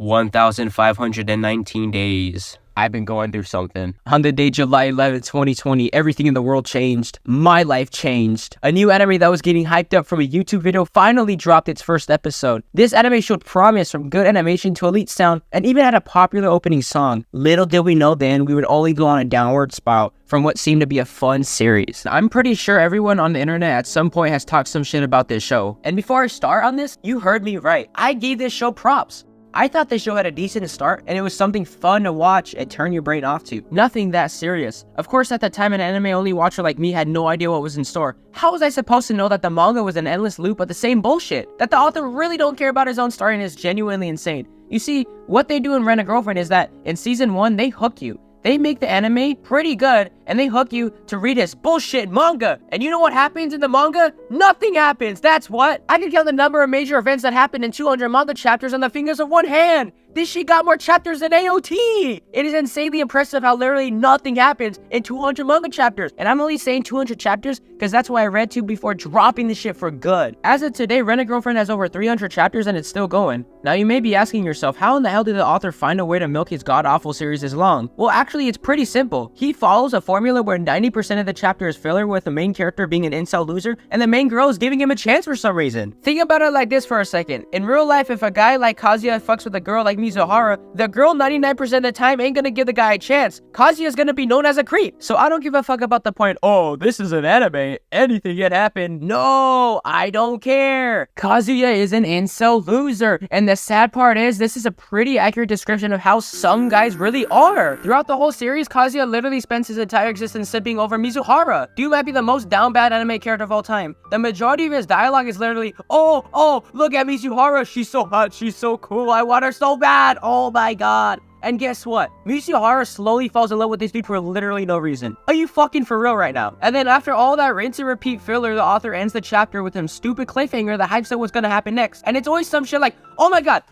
1,519 days. I've been going through something. On the day July 11th, 2020, everything in the world changed. My life changed. A new anime that was getting hyped up from a YouTube video finally dropped its first episode. This anime showed promise from good animation to elite sound and even had a popular opening song. Little did we know then we would only go on a downward spout from what seemed to be a fun series. I'm pretty sure everyone on the internet at some point has talked some shit about this show. And before I start on this, you heard me right. I gave this show props. I thought the show had a decent start, and it was something fun to watch and turn your brain off to. Nothing that serious. Of course, at the time, an anime-only watcher like me had no idea what was in store. How was I supposed to know that the manga was an endless loop of the same bullshit? That the author really don't care about his own story and is genuinely insane. You see, what they do in Rent a Girlfriend is that, in season 1, they hook you. They make the anime pretty good, and they hook you to read his bullshit manga. And you know what happens in the manga? Nothing happens, that's what. I can count the number of major events that happened in 200 manga chapters on the fingers of one hand. This shit got more chapters than AOT. It is insanely impressive how literally nothing happens in 200 manga chapters. And I'm only saying 200 chapters because that's what I read to before dropping this shit for good. As of today, Rent a Girlfriend has over 300 chapters and it's still going. Now you may be asking yourself, how in the hell did the author find a way to milk his god-awful series this long? Well, actually, it's pretty simple. He follows a formula where 90% of the chapter is filler with the main character being an incel loser and the main girl is giving him a chance for some reason. Think about it like this for a second. In real life, if a guy like Kazuya fucks with a girl like Mizuhara, the girl 99% of the time ain't gonna give the guy a chance. Kazuya's gonna be known as a creep. So I don't give a fuck about the point, oh, this is an anime, anything can happen. No, I don't care. Kazuya is an incel loser. And the sad part is, this is a pretty accurate description of how some guys really are. Throughout the whole series, Kazuya literally spends his entire existence sipping over Mizuhara. Dude might be the most down bad anime character of all time. The majority of his dialogue is literally, oh, look at Mizuhara, she's so hot, she's so cool, I want her so bad, oh my god. And guess what? Mizuhara slowly falls in love with this dude for literally no reason. Are you fucking for real right now? And then after all that rinse and repeat filler, the author ends the chapter with some stupid cliffhanger that hypes up what's gonna happen next. And it's always some shit like, oh my god,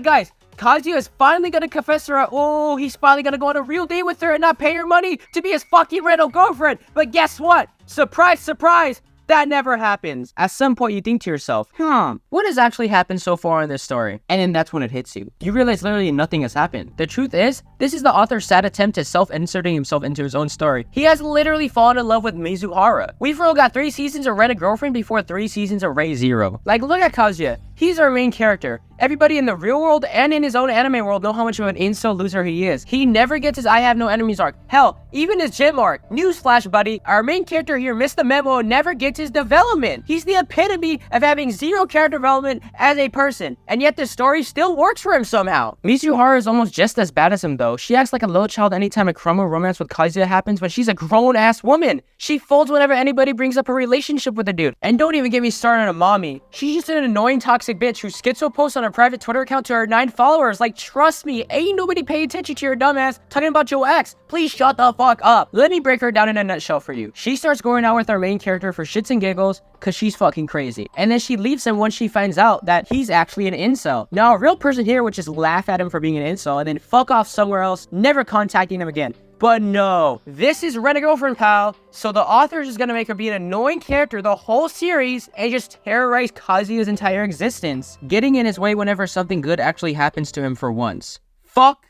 guys, Kazuya is finally gonna confess to her. Oh, he's finally gonna go on a real date with her and not pay her money to be his fucking rental girlfriend. But guess what? Surprise, surprise! That never happens. At some point, you think to yourself, what has actually happened so far in this story? And then that's when it hits you. You realize literally nothing has happened. The truth is, this is the author's sad attempt at self-inserting himself into his own story. He has literally fallen in love with Mizuhara. We've all got 3 seasons of Rent a Girlfriend before 3 seasons of Ray Zero. Like, look at Kazuya. He's our main character. Everybody in the real world and in his own anime world know how much of an incel loser he is. He never gets his I have no enemies arc. Hell, even his gym arc. Newsflash, buddy. Our main character here missed the memo and never gets his development. He's the epitome of having 0 character development as a person. And yet the story still works for him somehow. Mizuhara is almost just as bad as him though. She acts like a little child anytime a chromo romance with Kazuya happens, but she's a grown-ass woman. She folds whenever anybody brings up a relationship with a dude. And don't even get me started on mommy. She's just an annoying toxic bitch who schizo posts on her private Twitter account to her 9 followers. Like, trust me, ain't nobody paying attention to your dumbass talking about your ex. Please shut the fuck up. Let me break her down in a nutshell for you. She starts going out with our main character for shits and giggles because she's fucking crazy. And then she leaves him once she finds out that he's actually an incel. Now, a real person here would just laugh at him for being an incel and then fuck off somewhere else, never contacting him again. But no, this is Rent a Girlfriend, pal. So the author is just gonna make her be an annoying character the whole series and just terrorize Kazuya's entire existence, getting in his way whenever something good actually happens to him for once. Fuck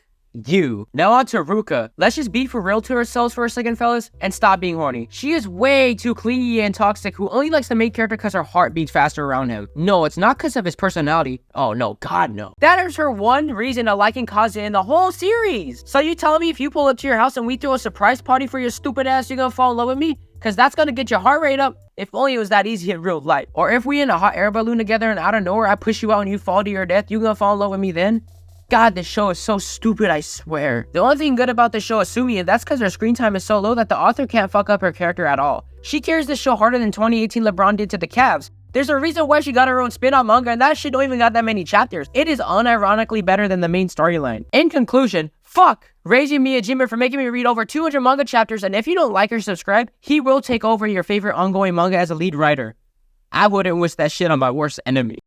you. Now on to Ruka. Let's just be for real to ourselves for a second, fellas, and stop being horny. She is way too clingy and toxic who only likes the main character because her heart beats faster around him. No, it's not because of his personality. Oh no, god no. That is her one reason to liking Kazuya in the whole series. So you telling me if you pull up to your house and we throw a surprise party for your stupid ass, you're gonna fall in love with me? Cause that's gonna get your heart rate up. If only it was that easy in real life. Or if we in a hot air balloon together and out of nowhere I push you out and you fall to your death, you gonna fall in love with me then? God, this show is so stupid, I swear. The only thing good about this show is SUMI, and that's because her screen time is so low that the author can't fuck up her character at all. She carries this show harder than 2018 LeBron did to the Cavs. There's a reason why she got her own spin-off manga, and that shit don't even got that many chapters. It is unironically better than the main storyline. In conclusion, fuck Reiji Miyajima for making me read over 200 manga chapters, and if you don't like or subscribe, he will take over your favorite ongoing manga as a lead writer. I wouldn't wish that shit on my worst enemy.